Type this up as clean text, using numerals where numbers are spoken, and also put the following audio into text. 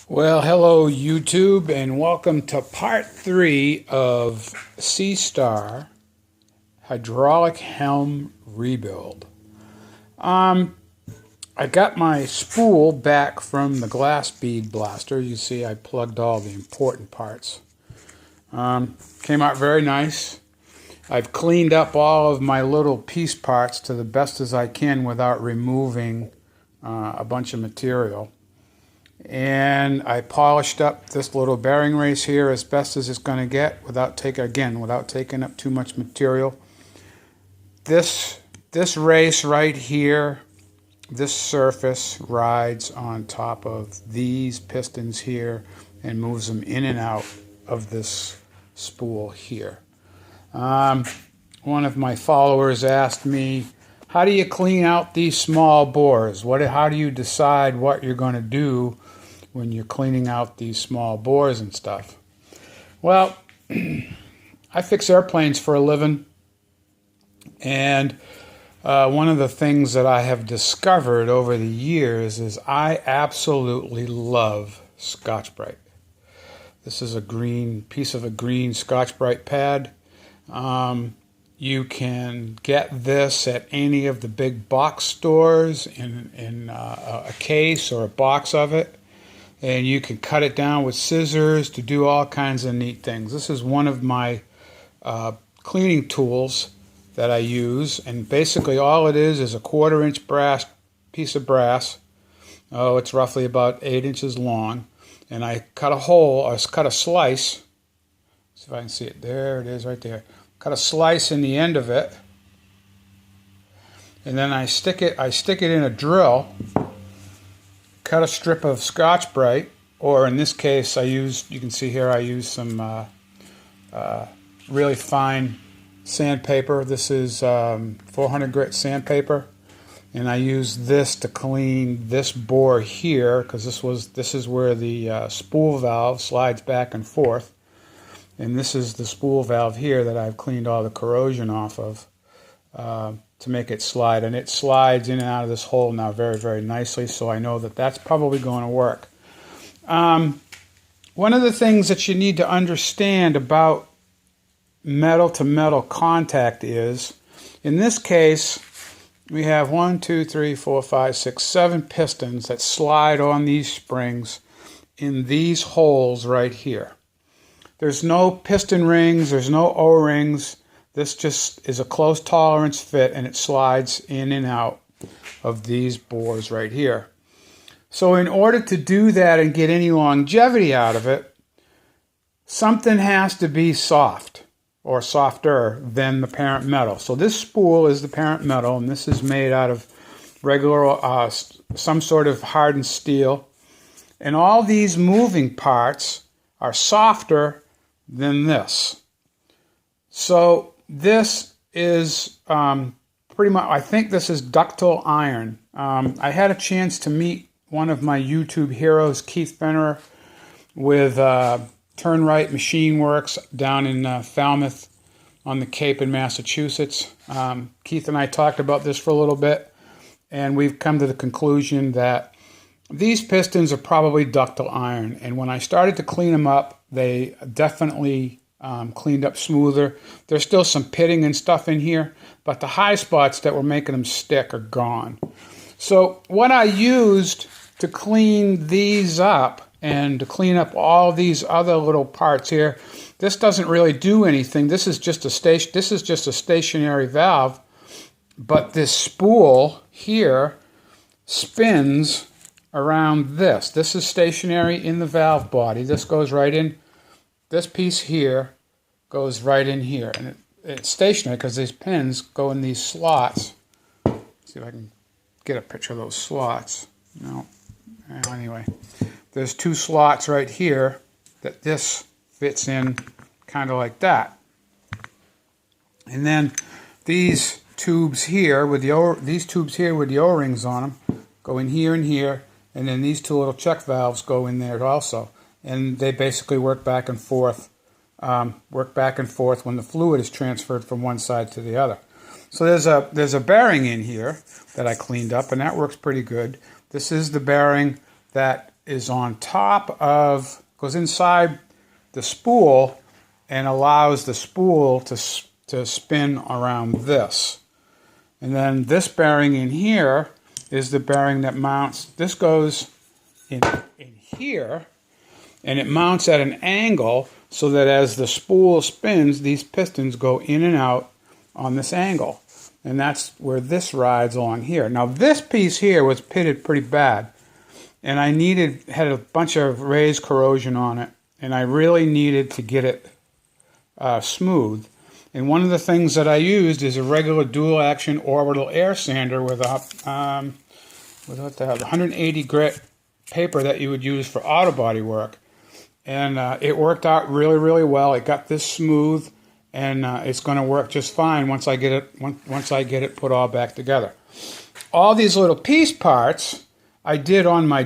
Well, hello YouTube, and welcome to part 3 of Seastar Hydraulic Helm Rebuild. I got my spool back from the glass bead blaster. You see I plugged all the important parts. Came out very nice. I've cleaned up all of my little piece parts to the best as I can without removing a bunch of material. And I polished up this little bearing race here as best as it's going to get without taking up too much material. This race right here, this surface rides on top of these pistons here and moves them in and out of this spool here. One of my followers asked me, how do you clean out these small bores? How do you decide what you're going to do when you're cleaning out these small bores and stuff? Well, I fix airplanes for a living, and one of the things that I have discovered over the years is I absolutely love Scotch-Brite. This is a piece of a green Scotch-Brite pad. You can get this at any of the big box stores in a case or a box of it. And you can cut it down with scissors to do all kinds of neat things. This is one of my cleaning tools that I use, and basically all it is a 1/4-inch piece of brass. Oh, it's roughly about 8 inches long, and I cut a slice. See if I can see it. There it is, right there. Cut a slice in the end of it, and then I stick it in a drill. Cut a strip of Scotch-Brite, or in this case you can see here I use some really fine sandpaper. This is 400 grit sandpaper, and I use this to clean this bore here, because this is where the spool valve slides back and forth, and this is the spool valve here that I've cleaned all the corrosion off of to make it slide, and it slides in and out of this hole now very, very nicely, so I know that that's probably going to work. One of the things that you need to understand about metal to metal contact is, in this case, we have 1, 2, 3, 4, 5, 6, 7 pistons that slide on these springs in these holes right here. There's no piston rings, there's no O-rings. This just is a close tolerance fit, and it slides in and out of these bores right here. So in order to do that and get any longevity out of it, something has to be soft or softer than the parent metal. So this spool is the parent metal, and this is made out of regular, some sort of hardened steel. And all these moving parts are softer than this. So this is pretty much, I think this is ductile iron. I had a chance to meet one of my YouTube heroes, Keith Benner, with Turn Right Machine Works down in Falmouth on the Cape in Massachusetts. Keith and I talked about this for a little bit, and we've come to the conclusion that these pistons are probably ductile iron, and when I started to clean them up, they definitely cleaned up smoother. There's still some pitting and stuff in here, but the high spots that were making them stick are gone. So what I used to clean these up and to clean up all these other little parts here, this doesn't really do anything. This is just a stationary valve, but this spool here spins around this. This is stationary in the valve body. This goes right in. This piece here goes right in here, and it's stationary because these pins go in these slots. Let's see if I can get a picture of those slots. No. Anyway, there's 2 slots right here that this fits in, kind of like that. And then these tubes here with the O-rings on them go in here and here, and then these 2 little check valves go in there also. And they basically work back and forth when the fluid is transferred from one side to the other. So there's a bearing in here that I cleaned up, and that works pretty good. This is the bearing that is on top of, goes inside the spool and allows the spool to spin around this. And then this bearing in here is the bearing that mounts. This goes in here, and it mounts at an angle so that as the spool spins, these pistons go in and out on this angle. And that's where this rides along here. Now this piece here was pitted pretty bad, and I had a bunch of raised corrosion on it, and I really needed to get it smooth. And one of the things that I used is a regular dual action orbital air sander with a 180 grit paper that you would use for auto body work. And it worked out really, really well. It got this smooth, and it's going to work just fine once I get it put all back together. All these little piece parts I did on my